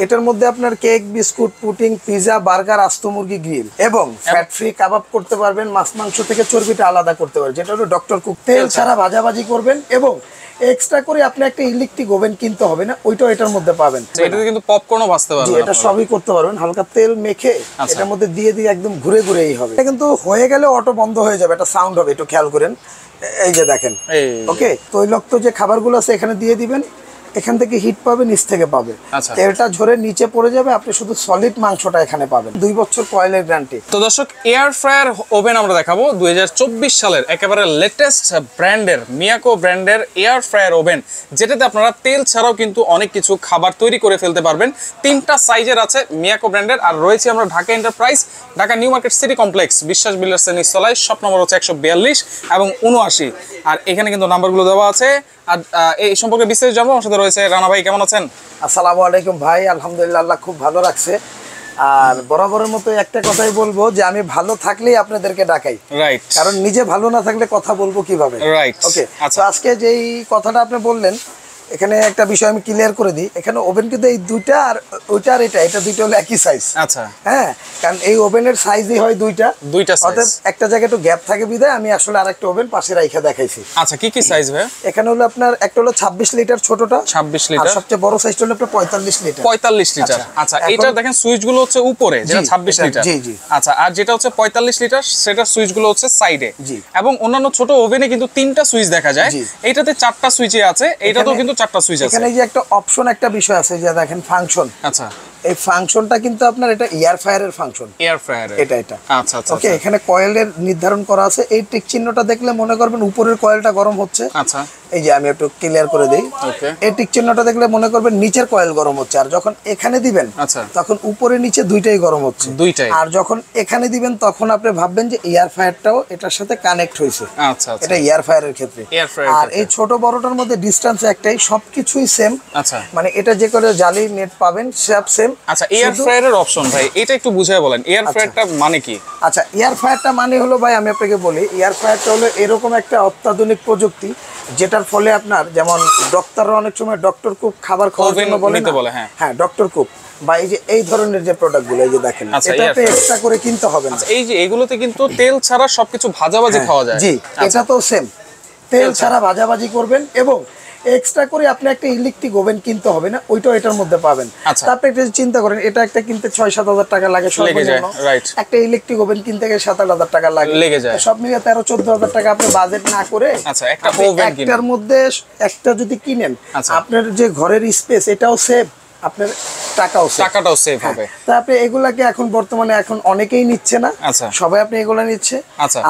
এটার মধ্যে আপনার cake, biscuit, pudding, pizza, burger, আস্ত মুরগি গ্রিল এবং ফ্যাট ফ্রি কাবাব করতে পারবেন। মাছ মাংস থেকে চর্বিটা আলাদা করতে পারবেন, যেটা হলো ডক্টর কুক। তেল ছাড়া ভাজাভাজি করবেন এবং এক্সট্রা করে আপনি একটা ইলেকট্রিক ওভেন কিনতে হবে না, ওইটাও এটার মধ্যে পাবেন। এটাতে কিন্তু পপকর্নও ভাজতে পারবেন, এটা সবই করতে পারবেন। হালকা তেল মেখে এটার মধ্যে দিয়ে দিয়ে একদম ঘুরে ঘুরেই হবে। এটা কিন্তু হয়ে গেলে অটো বন্ধ হয়ে যাবে, একটা সাউন্ড হবে, একটু খেয়াল করেন। এই যে দেখেন, ওকে। তৈলাক্ত যে খাবারগুলো আছে এখানে দিয়ে দিবেন, এখান থেকে হিট পাবে, নিচ থেকে পাবে, তেলটা ঝরে নিচে পড়ে যাবে, আপনি শুধু সলিড মাংসটা এখানে পাবেন। 2 বছর কয়েলের গ্যারান্টি। তো দর্শক, এয়ার ফ্রায়ার ওভেন আমরা দেখাবো 2024 সালের একেবারে লেটেস্ট ব্র্যান্ডের মিয়াকো ব্র্যান্ডের এয়ার ফ্রায়ার ওভেন, যেটাতে আপনারা তেল ছাড়াও কিন্তু অনেক কিছু খাবার তৈরি করে ফেলতে পারবেন। 3টা সাইজের আছে মিয়াকো ব্র্যান্ডের। আর রয়েছে আমরা Dhaka enterprise, Dhaka new market city complex, বিশ্বাস বিল্ডার্সের নিচতলায়। শপ নম্বর হচ্ছে 142 এবং 79। আর এখানে কিন্তু নাম্বারগুলো দেওয়া আছে। আর এই সম্পর্কে বিস্তারিত জানবো। আমার সাথে রয়েছে রানা ভাই। কেমন আছেন? আসসালামু আলাইকুম ভাই। আলহামদুলিল্লাহ, আল্লাহ খুব ভালো রাখছে। আর বরাবরের মতো একটা কথাই বলবো যে আমি ভালো থাকলেই আপনাদেরকে ডাকাই, রাইট? কারণ নিজে ভালো না থাকলে কথা বলবো কিভাবে, রাইট? ওকে। আচ্ছা, আজকে যেই কথাটা আপনি বললেন, এখানে একটা বিষয় আমি ক্লিয়ার করে দিই। এখানে ওভেন কিন্তু এই দুইটা আর ওইটা আর এটা দুইটা হলো একই সাইজ। আচ্ছা, হ্যাঁ, কারণ এই ওভেনের সাইজই হয় দুইটা সাইজ। অর্থাৎ একটা জায়গায় একটু গ্যাপ থাকে বিধায় আমি আসলে আরেকটা ওভেন পাশে রাইখা দেখাইছি। আচ্ছা, কি কি সাইজ ভাই? এখানে হলো আপনার একটা হলো 26 লিটার ছোটটা, 26 লিটার, আর সবচেয়ে বড় সাইজটা হলো আপনার 45 লিটার। 45 লিটার। আচ্ছা, এটা দেখেন সুইচ গুলো হচ্ছে উপরে, যেটা 26 লিটার। জি জি। আচ্ছা, আর যেটা হচ্ছে 45 লিটার সেটা সুইচ গুলো হচ্ছে সাইডে। জি। এবং অন্যান্য ছোট ওভেনে কিন্তু 3টা সুইচ দেখা যায়, এইটাতে 4টা সুইচে আছে, এইটাতেও কিন্তু 4টা সুইচ আছে। এখানে একটা অপশন, একটা বিষয় আছে যে দেখেন ফাংশন। আচ্ছা, এই ফাংশনটা কিন্তু আপনার এটা এয়ার ফ্রায়ারের ফাংশন, এয়ার ফ্রায়ারের এটা। আচ্ছা আচ্ছা, ওকে। এখানে কয়েলের নির্ধারণ করা আছে। এই টিক চিহ্নটা দেখলে মনে করবেন উপরের কয়েলটা গরম হচ্ছে। আচ্ছা, এই যে আমি একটু ক্লিয়ার করে দেই। ওকে, এই টিক চিহ্নটা দেখলে মনে করবেন নিচের কয়েল গরম হচ্ছে। আর যখন এখানে দিবেন, আচ্ছা, তখন উপরে নিচে দুইটাই গরম হচ্ছে, দুইটাই। আর যখন এখানে দিবেন তখন আপনি ভাববেন যে এয়ার ফ্রায়ারটাও এটার সাথে কানেক্ট হয়েছে। আচ্ছা, এটা এয়ার ফ্রায়ারের ক্ষেত্রে। আর এই ছোট বড়টার মধ্যে ডিসটেন্স একটাই, সবকিছুই সেম। আচ্ছা, মানে এটা যে করে জালি নেট পাবেন সব সেম। আচ্ছা, এয়ার ফ্রায়ারের অপশন ভাই, এটা একটু বুঝিয়ে বলেন। এয়ার ফ্রায়ারটা মানে কি? আচ্ছা, এয়ার ফ্রায়ারটা মানে হলো ভাই, আমি আপনাকে বলি, এয়ার ফ্রায়ারটা হলো এরকম একটা অত্যাধুনিক প্রযুক্তি, যেটার ফলে আপনার যেমন ডক্টররা অনেক সময় ডক্টর কুক খাবার খাওয়ার জন্য বলে, হ্যাঁ ডক্টর কুক, বা এই যে এই ধরনের যে প্রোডাক্টগুলো এই যে দেখেন, এটাতে এক্সট্রা করে কিনতে হবে না। এই যে এগুলোতে কিন্তু তেল ছাড়া সবকিছু ভাজাভাজি খাওয়া যায়। জি, এটা তো সেম, তেল ছাড়া ভাজাভাজি করবেন এবং এক্সট্রা করে আপনি একটা ইলেকট্রিক ওভেন কিনতে হবে না, ওইটাও এটার মধ্যে পাবেন। তারপরে একটা চিন্তা করেন, এটা একটা কিনতে 6-7 হাজার টাকা লাগে সর্বনিম্ন। একটা ইলেকট্রিক ওভেন কিনতে গেলে 7-8 হাজার টাকা লেগে যায়। সব মিলে 13-14 হাজার টাকা আপনি বাজেট না করে একটার মধ্যে একটা যদি কিনেন, আপনার যে ঘরের স্পেস এটাও সেভ, আপনার টাকাটাও সেভ হবে। তা আপনি এগুলাকে এখন বর্তমানে এখন অনেকেই নিচ্ছে না, সবাই আপনি এগুলা নিচ্ছে।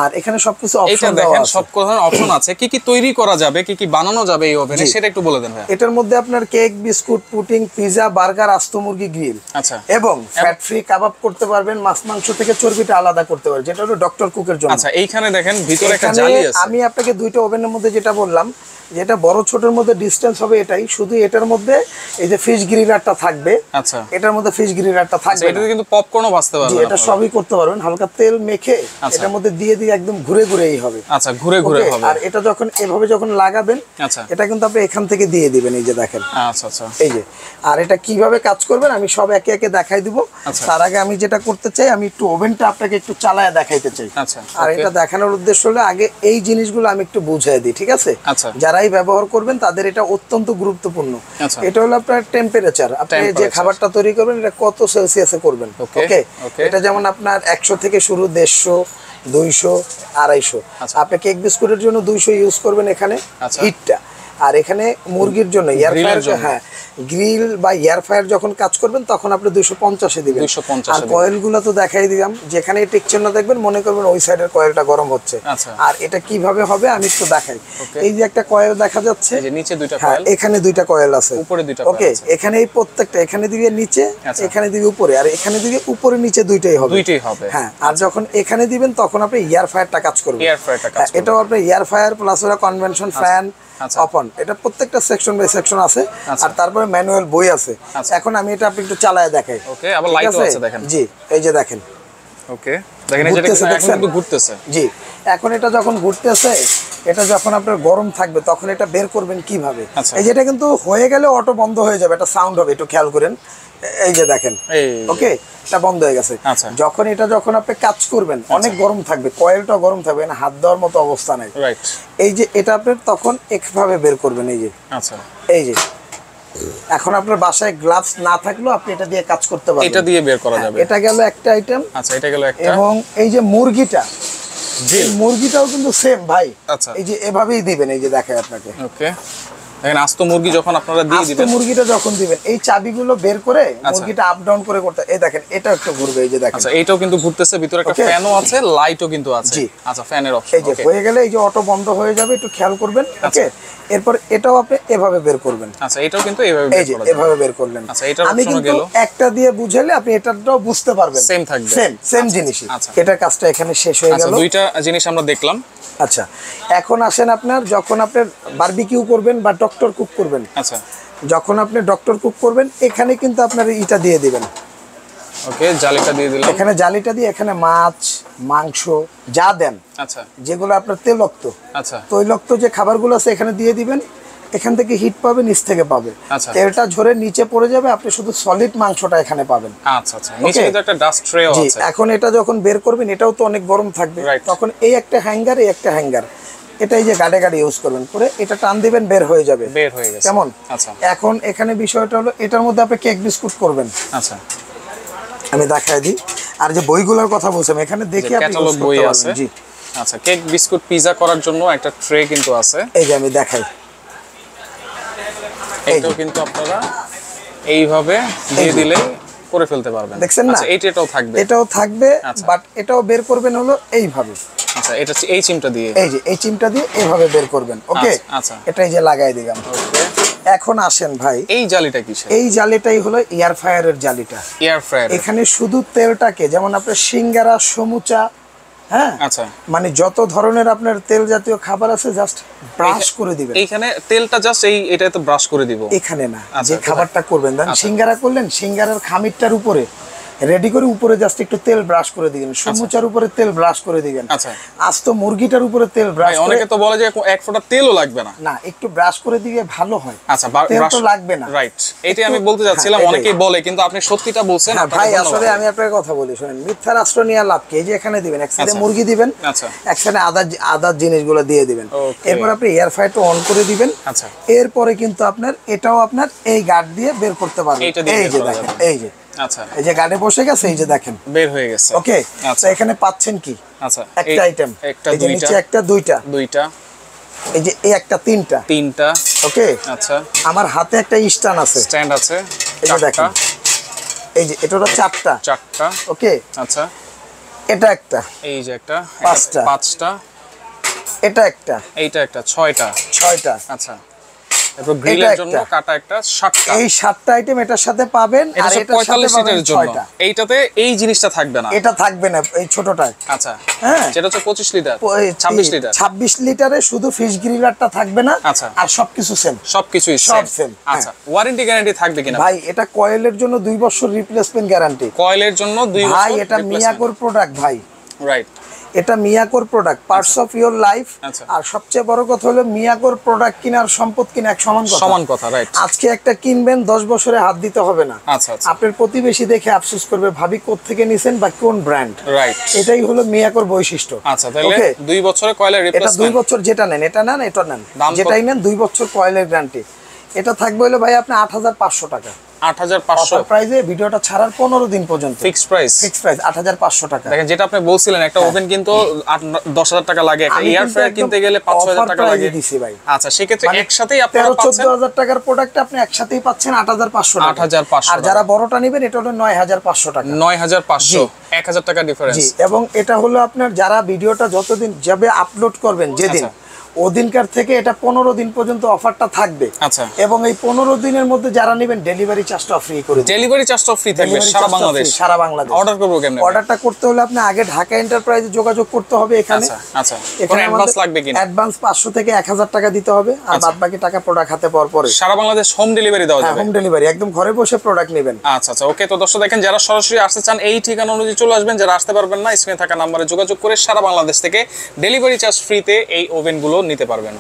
আর এখানে সবকিছু অপশন দেখেন, সব ধরনের অপশন আছে। কি কি তৈরি করা যাবে, কি কি বানানো যাবে এই ওভেনে, সেটা একটু বলে দেন ভাই। এটার মধ্যে আপনার cake, biscuit, pudding, pizza, burger, আস্ত মুরগি গ্রিল, আচ্ছা, এবং ফ্যাট ফ্রি কাবাব করতে পারবেন। মাছ মাংস থেকে চর্বিটা আলাদা করতে পারবেন, যেটা হলো ডক্টর কুকের জন্য। আচ্ছা, এইখানে দেখেন ভিতরে একটা জালি আছে। আমি আপনাকে দুইটা ওভেনের মধ্যে যেটা বললাম, যেটা বড় ছোটের মধ্যে ডিসটেন্স হবে এটাই, শুধু এটার মধ্যে এই যে ফিশ গ্রিলারটা থাকবে। আচ্ছা, এটার মধ্যে ফিশ গ্রিলারটা থাকবে, এটাতে কিন্তু পপকর্নও ভাজতে পারবেন। এটা সবই করতে পারবেন। হালকা তেল মেখে এটার মধ্যে দিয়ে দিয়ে একদম ঘুরে ঘুরেই হবে। আচ্ছা, ঘুরে ঘুরে হবে। আর এটা যখন এভাবে যখন লাগাবেন, আচ্ছা, এটা কিন্তু আপনি এখান থেকে দিয়ে দিবেন, এই যে দেখেন। আচ্ছা আচ্ছা, এই যে। আর এটা কিভাবে কাজ করবেন আমি সব একে একে দেখাই দিব। তার আগে আমি যেটা করতে চাই, আমি একটু ওভেনটা আপনাকে একটু চালায় দেখাইতে চাই। আচ্ছা, আর এটা দেখানোর উদ্দেশ্য হলো আগে এই জিনিসগুলো আমি একটু বুঝিয়ে দিই, ঠিক আছে? আচ্ছা, যারাই ব্যবহার করবেন তাদের এটা অত্যন্ত গুরুত্বপূর্ণ। এটা হলো আপনার টেম্পারেচার, আপনি যে খাবারটা তৈরি করবেন এটা কত সেলসিয়াসে করবেন। ওকে, এটা যেমন আপনার 100 থেকে শুরু, 150, 200, 250। আপনি কেক বিস্কুটের জন্য 200 ইউজ করবেন এখানে হিটটা। আর এখানে মুরগির জন্য এয়ার ফ্রায়ার, হ্যাঁ গ্রিল বা এয়ার ফ্রায়ার যখন কাজ করবেন তখন আপনি 250 দিবেন। আর কয়েলগুলো তো দেখাই দিলাম, যেখানে টিক চিহ্ন দেখবেন মনে করবেন ওই সাইডের কয়েলটা গরম হচ্ছে। আর এটা কিভাবে হবে আমি একটু দেখাই। এই যে একটা কয়েল দেখা যাচ্ছে, এই যে নিচে দুইটা কয়েল, এখানে দুইটা কয়েল আছে, উপরে দুইটা। ওকে, এখানে এই প্রত্যেকটা, এখানে দিকে নিচে, এখানে দিকে উপরে, আর এখানে দিকে উপরে নিচে দুইটাই হবে, হ্যাঁ। আর যখন এখানে দিবেন তখন আপনি এয়ার ফ্রায়ারটা কাজ করবে। এটাও আপনি এয়ার ফ্রায়ার প্লাস ওরা কনভেনশন ফ্যান অপন, এটা প্রত্যেকটা সেকশন বাই সেকশন আছে। আর তারপরে ম্যানুয়াল বই আছে। এখন আমি এটা আপনি একটু চালায় দেখাই। ওকে, আবার লাইটও আছে দেখেন। জি, এই যে দেখেন। ওকে, দেখেন এই যে এখন ঘুরতেছে। জি, এখন এটা যখন ঘুরতেছে, এটা যখন আপনার গরম থাকবে তখন এটা বের করবেন কিভাবে। এই যেটা কিন্তু হয়ে গেলে অটো বন্ধ হয়ে যাবে, একটা সাউন্ড হবে, একটু খেয়াল করেন। এই যে দেখেন, ওকে এটা বন্ধ হয়ে গেছে। যখন আপনি কাজ করবেন অনেক গরম থাকবে, কয়েলটা গরম থাকবে না, হাত দেওয়ার মতো অবস্থা নাই। এই যে এটা আপনি তখন একভাবে বের করবেন, এই যে এই যে এখন আপনার বাসায় গ্লাভস না থাকলেও আপনি এটা দিয়ে কাজ করতে পারবেন, এটা দিয়ে বের করা যাবে। এটা গেল একটা আইটেম। আচ্ছা, এটা গেল একটা। এবং এই যে মুরগিটা, মুরগিটাও কিন্তু সেম ভাই। এই যে এভাবেই দিবেন, এই যে দেখায় আপনাকে। ওকে, দেখেন আস্ত মুরগি যখন আপনারা দিয়ে দিবেন, আস্ত মুরগিটা যখন দিবেন এই চাবিগুলো বের করে মুরগিটা আপ ডাউন করে করতে, এই দেখেন এটা একটু ঘুরবে, এই যে দেখেন। আচ্ছা, এইটাও কিন্তু ঘুরতেছে, ভিতরে একটা ফ্যানও আছে, লাইটও কিন্তু আছে। জি, আচ্ছা, ফ্যানের অপশন। এই যে হয়ে গেলে এই যে অটো বন্ধ হয়ে যাবে, একটু খেয়াল করবেন। ওকে, এরপর এটাও আপনি এভাবে বের করবেন। আচ্ছা, এটাও কিন্তু এভাবে বের করা যাবে, এভাবে বের করলেন। আচ্ছা, এটার আমি অপশন কিন্তু গেল, একটা দিয়ে বুঝাইলে আপনি এটাটাও বুঝতে পারবেন, সেম থাকবে, সেম জিনিসই। এটার কাজটা এখানে শেষ হয়ে গেল। আচ্ছা, দুইটা জিনিস আমরা দেখলাম। আচ্ছা, এখন আসেন আপনার যখন আপনি বারবিকিউ করবেন বা ডক্টর কুক করবেন। আচ্ছা, যখন আপনি ডক্টর কুক করবেন এখানে কিন্তু আপনার এটা দিয়ে দিবেন। ওকে, জালিটা দিয়ে দিলাম। এখানে জালিটা দিয়ে এখানে মাছ, মাংস যা দেন, আচ্ছা, যেগুলো আপনার তৈলাক্ত, আচ্ছা, তৈলাক্ত যে খাবারগুলো আছে এখানে দিয়ে দিবেন। এখান থেকে হিট পাবে, নিচ থেকে পাবে, তেলটা ঝরে নিচে পড়ে যাবে, আপনি শুধু সলিড মাংসটা এখানে পাবেন। আচ্ছা আচ্ছা, নিচে কিন্তু একটা ডাস্ট ট্রেও আছে। এখন এটা যখন বের করবেন এটাও তো অনেক গরম থাকবে, তখন এই একটা হ্যাঙ্গার, এই একটা হ্যাঙ্গার, এটা এই যে গাড়ে গাড়ে ইউজ করবেন, করে এটা টান দিবেন, বের হয়ে যাবে, বের হয়ে গেছে। কেমন? আচ্ছা, এখন এখানে বিষয়টা হলো এটার মধ্যে আপনি কেক বিস্কুট করবেন। আচ্ছা, আমি দেখাই দিই। আর যে বইগুলোর কথা বলছিলাম এখানে দেখে আপনি ক্যাটালগ বই আছে। জি, আচ্ছা, কেক বিস্কুট পিজা করার জন্য একটা ট্রে কিন্তু আছে, এই যে আমি দেখাই। এটাও কিন্তু আপনারা এইভাবে দিয়ে দিলে করে ফেলতে পারবেন, দেখছেন না? আচ্ছা, এটাও থাকবে, এটাও থাকবে, বাট এটাও বের করবেন হলো এইভাবে। আচ্ছা, এটা এই চিমটা দিয়ে, এই যে এই চিমটা দিয়ে এইভাবে বের করবেন। ওকে, আচ্ছা, এটাই যে লাগাই দিলাম। ওকে, এখন আসেন ভাই, এই জালিটা কিসের? এই জালিটাই হলো এয়ার ফ্রায়ারের জালিটা। এয়ার ফ্রায়ার, এখানে শুধু তেলটাকে, যেমন আপনার সিঙ্গারা, সমুচা, হ্যাঁ, আচ্ছা, মানে যত ধরনের আপনার তেল জাতীয় খাবার আছে জাস্ট ব্রাশ করে দিবেন। এইখানে তেলটা জাস্ট এটাতে ব্রাশ করে দিব, এখানে না, যে খাবারটা করবেন, দেন সিঙ্গারা করলেন, সিঙ্গারার খামিরটার উপরে রেডি করে উপরে জাস্ট একটু তেল ব্রাশ করে দিবেন, সমুচার উপরে তেল ব্রাশ করে দিবেন, আচ্ছা, আস্ত মুরগিটার উপরে তেল ব্রাশ। অনেকে তো বলে যে এক ফোঁটা তেলও লাগবে না, না, একটু ব্রাশ করে দিলে ভালো হয়। আচ্ছা, তেল তো লাগবে না, রাইট, এটাই আমি বলতে যাচ্ছিলাম। অনেকেই বলে, কিন্তু আপনি সত্যিটা বলছেন। ভাই আসলে আমি আপনাকে কথা বলি, শুনেন, মিথ্যার আশ্রয় নিয়ে লাভ কি? এই যে এখানে দিবেন, এক সাইডে মুরগি দিবেন, আচ্ছা, এক সাইডে আদার জিনিসগুলো দিয়ে দিবেন, এরপর আপনি এয়ার ফ্রায়ারটা অন করে দিবেন। আচ্ছা, এরপরে কিন্তু আপনার এটাও আপনার এই গার্ড দিয়ে বের করতে পারবেন। এই যে দেখেন, এই যে, আচ্ছা, এই যে গাড়ি বসে গেছে, এই যে দেখেন বের হয়ে গেছে। ওকে, আচ্ছা, এখানে পাচ্ছেন কি? আচ্ছা, একটা আইটেম, একটা, দুইটা, নিচে একটা, দুইটা, এই যে এই একটা, তিনটা। ওকে, আচ্ছা, আমার হাতে একটা স্ট্যান্ড আছে, এই যে দেখেন, এই যে এটা হলো চারটা। ওকে, আচ্ছা, এটা একটা, এই যে একটা, পাঁচটা, এটা একটা, এইটা একটা, ছয়টা। আচ্ছা, তারপর গ্রিলের জন্য কাটা একটা, 7টা। এই 7টা আইটেম এটার সাথে পাবেন, আর এটার সাথে পাবেন 6টা। এইটাতে এই জিনিসটা থাকবে না, এটা থাকবে না এই ছোটটায়। আচ্ছা, হ্যাঁ, যেটা হচ্ছে 25 লিটার, 26 লিটারে শুধু ফিশ গ্রিলারটা থাকবে না। আচ্ছা, আর সবকিছু সেম, সবকিছুই সেম। আচ্ছা, ওয়ারেন্টি গ্যারান্টি থাকবে কিনা? ভাই এটা কয়েলের জন্য 2 বছর রিপ্লেসমেন্ট গ্যারান্টি, কয়েলের জন্য 2 বছর। ভাই এটা মিয়াকোর প্রোডাক্ট ভাই, রাইট, এটা মিয়াকোর product, parts of your life. আর সবচেয়ে বড় কথা হলো মিয়াকোর প্রোডাক্ট কিনার সম্পদ কিনা এক সমান কথা, রাইট। আজকে একটা কিনবেন, 10 বছরে হাত দিতে হবে না। আচ্ছা, আপনার প্রতিবেশী দেখে আফসোস করবে, ভাবি কোত্থেকে নিছেন বা কোন ব্র্যান্ড, রাইট। এটাই হলো মিয়াকোর বৈশিষ্ট্য। আচ্ছা, তাহলে 2 বছরে কয়েলের রিপ্লেসমেন্ট, এটা 2 বছর, যেটা নেন, এটা নেন, এটা নেন, যেটাই নেন 2 বছর কয়েলের গ্যারান্টি। এটা থাকবে হলো ভাই আপনার 8500 টাকা, 8500 প্রাইসে ভিডিওটা ছাড়ার 15 দিন পর্যন্ত ফিক্সড প্রাইস 8500 টাকা। দেখেন, যেটা আপনি বলছিলেন একটা ওভেন কিন্তু 10,000 টাকা লাগে, একটা এয়ার ফ্রায়ার কিনতে গেলে 5000 টাকা লাগে দিছি ভাই। আচ্ছা, সেক্ষেত্রে একসাথেই আপনারা পাচ্ছেন 14000 টাকার প্রোডাক্ট, আপনি একসাথেই পাচ্ছেন 8500 টাকা। 8500, আর যারা বড়টা নেবেন এটা হলো 9500 টাকা, 9500, 1000 টাকা ডিফারেন্স। জি, এবং এটা হলো আপনার যারা ভিডিওটা যতদিন যাবে আপলোড করবেন, যেদিন ওদিনকার থেকে এটা 15 দিন পর্যন্ত অফারটা থাকবে। আচ্ছা, এবং এই 15 দিনের মধ্যে যারা নেবেন ডেলিভারি চার্জটা ফ্রি করে দিই। ডেলিভারি চার্জটা ফ্রি থাকবে সারা বাংলাদেশ, অর্ডার করব কেমনে? অর্ডারটা করতে হলে আপনি আগে ঢাকা এন্টারপ্রাইজে যোগাযোগ করতে হবে। এখানে আচ্ছা, এখানে অ্যাডভান্স লাগবে কিনা? অ্যাডভান্স 500 থেকে 1000 টাকা দিতে হবে, আর বাদ বাকি টাকা প্রোডাক্ট হাতে পাওয়ার পরে সারা বাংলাদেশ হোম ডেলিভারি দেওয়া যাবে। হোম ডেলিভারি, একদম ঘরে বসে প্রোডাক্ট নেবেন। আচ্ছা আচ্ছা, ওকে। তো দর্শক দেখেন, যারা সরাসরি আসতে চান এই ঠিকানা অনুযায়ী চলে আসবেন, যারা আসতে পারবেন না স্ক্রিনে থাকা নম্বরে যোগাযোগ করে সারা বাংলাদেশ থেকে ডেলিভারি চার্জ ফ্রিতে এই ওভেনগুলো নিতে পারবেন।